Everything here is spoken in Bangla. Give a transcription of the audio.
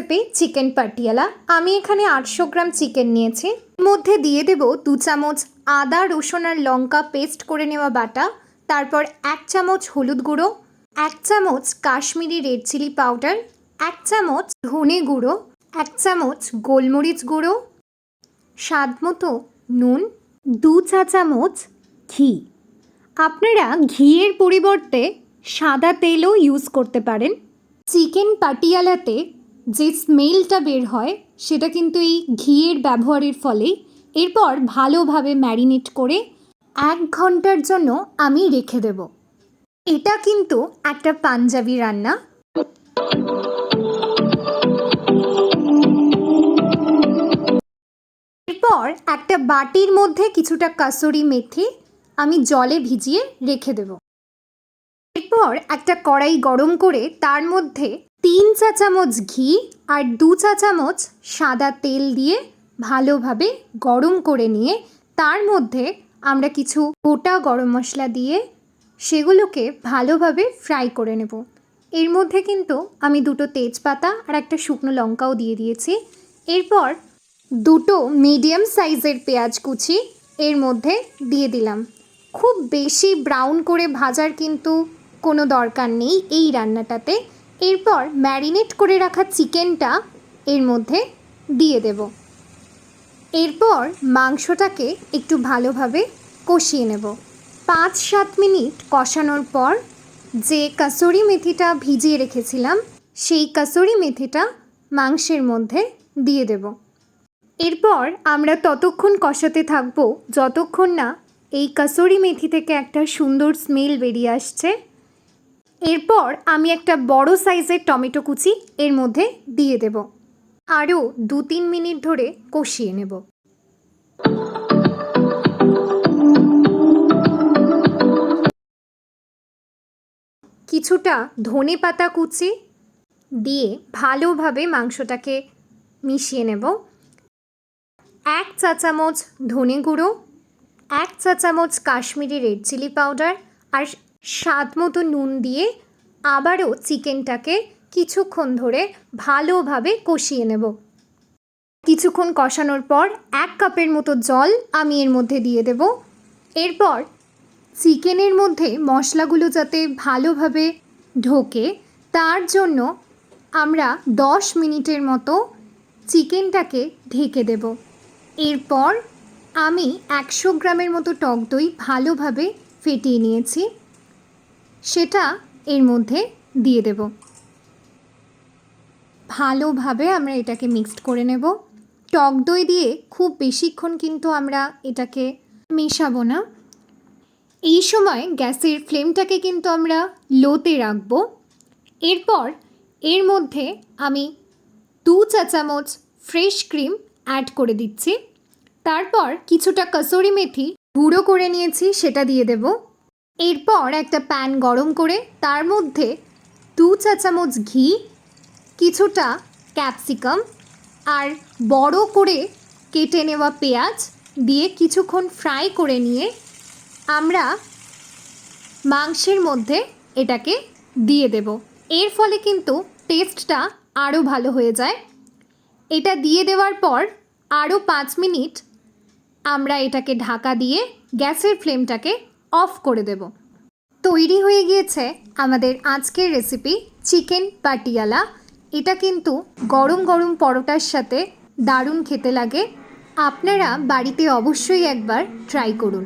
Recipe chicken Patiala. আমি এখানে 800 গ্রাম চিকেন নিয়েছি। এর মধ্যে দিয়ে দেব 2 চামচ আদা রসুন আর লঙ্কা পেস্ট করে নেওয়া বাটা, তারপর 1 চামচ হলুদ গুঁড়ো, 1 চামচ কাশ্মীরি রেড চিলি পাউডার, 1 চামচ ধনে গুঁড়ো, 1 চামচ গোলমরিচ গুঁড়ো, স্বাদ মতো নুন, 2 চা চামচ ঘি। আপনারা ঘিয়ের পরিবর্তে সাদা তেলও ইউজ করতে পারেন। চিকেন পাটিয়ালাতে যে স্মেলটা বের হয় সেটা কিন্তু এই ঘিয়ের ব্যবহারের ফলেই। এরপর ভালোভাবে ম্যারিনেট করে 1 ঘন্টার জন্য আমি রেখে দেব। এটা কিন্তু একটা পাঞ্জাবি রান্না। এরপর একটা বাটির মধ্যে কিছুটা কাসুরি মেথি আমি জলে ভিজিয়ে রেখে দেব। এরপর একটা কড়াই গরম করে তার মধ্যে 3 চা চামচ ঘি আর 2 চা চামচ সাদা তেল দিয়ে ভালোভাবে গরম করে নিয়ে তার মধ্যে আমরা কিছু গোটা গরম মশলা দিয়ে সেগুলোকে ভালোভাবে ফ্রাই করে নেব। এর মধ্যে কিন্তু আমি 2টো তেজপাতা আর একটা শুকনো লঙ্কাও দিয়ে দিয়েছি। এরপর 2টো মিডিয়াম সাইজের পেঁয়াজ কুচি এর মধ্যে দিয়ে দিলাম। খুব বেশি ব্রাউন করে ভাজার কিন্তু কোনো দরকার নেই এই রান্নাটাতে। এরপর ম্যারিনেট করে রাখা চিকেনটা এর মধ্যে দিয়ে দেব। এরপর মাংসটাকে একটু ভালোভাবে কষিয়ে নেব। 5-7 মিনিট কষানোর পর যে কাসুরি মেথিটা ভিজিয়ে রেখেছিলাম সেই কাসুরি মেথিটা মাংসের মধ্যে দিয়ে দেব। এরপর আমরা ততক্ষণ কষাতে থাকব যতক্ষণ না এই কাসুরি মেথি থেকে একটা সুন্দর স্মেল বেরিয়ে আসছে। এরপর আমি একটা বড় সাইজের টমেটো কুচি এর মধ্যে দিয়ে দেব। আরও 2-3 মিনিট ধরে কষিয়ে নেব। কিছুটা ধনে পাতা কুচি দিয়ে ভালোভাবে মাংসটাকে মিশিয়ে নেব। 1 চা চামচ ধনে গুঁড়ো, 1 চা চামচ কাশ্মীরি রেড চিলি পাউডার আর স্বাদ মতো নুন দিয়ে আবারও চিকেনটাকে কিছুক্ষণ ধরে ভালোভাবে কষিয়ে নেব। কিছুক্ষণ কষানোর পর 1 কাপের মতো জল আমি এর মধ্যে দিয়ে দেব। এরপর চিকেনের মধ্যে মশলাগুলো যাতে ভালোভাবে ঢোকে তার জন্য আমরা 10 মিনিটের মতো চিকেনটাকে ঢেকে দেব। এরপর আমি 100 গ্রামের মতো টক দই ভালোভাবে ফেটিয়ে নিয়েছি, সেটা এর মধ্যে দিয়ে দেব। ভালোভাবে আমরা এটাকে মিক্সড করে নেব। টক দই দিয়ে খুব বেশিক্ষণ কিন্তু আমরা এটাকে মেশাবো না। এই সময় গ্যাসের ফ্লেমটাকে কিন্তু আমরা লোতে রাখবো। এরপর এর মধ্যে আমি 2 চা চামচ ফ্রেশ ক্রিম অ্যাড করে দিচ্ছি। তারপর কিছুটা কাসুরি মেথি গুঁড়ো করে নিয়েছি সেটা দিয়ে দেব। এরপর একটা প্যান গরম করে তার মধ্যে 2 চা চামচ ঘি, কিছুটা ক্যাপসিকাম আর বড় করে কেটে নেওয়া পেঁয়াজ দিয়ে কিছুক্ষণ ফ্রাই করে নিয়ে আমরা মাংসের মধ্যে এটাকে দিয়ে দেব। এর ফলে কিন্তু টেস্টটা আরও ভালো হয়ে যায়। এটা দিয়ে দেওয়ার পর আরও 5 মিনিট আমরা এটাকে ঢাকা দিয়ে গ্যাসের ফ্লেমটাকে অফ করে দেব। তৈরি হয়ে গিয়েছে আমাদের আজকের রেসিপি চিকেন পাটিয়ালা। এটা কিন্তু গরম গরম পরোটার সাথে দারুণ খেতে লাগে। আপনারা বাড়িতে অবশ্যই একবার ট্রাই করুন।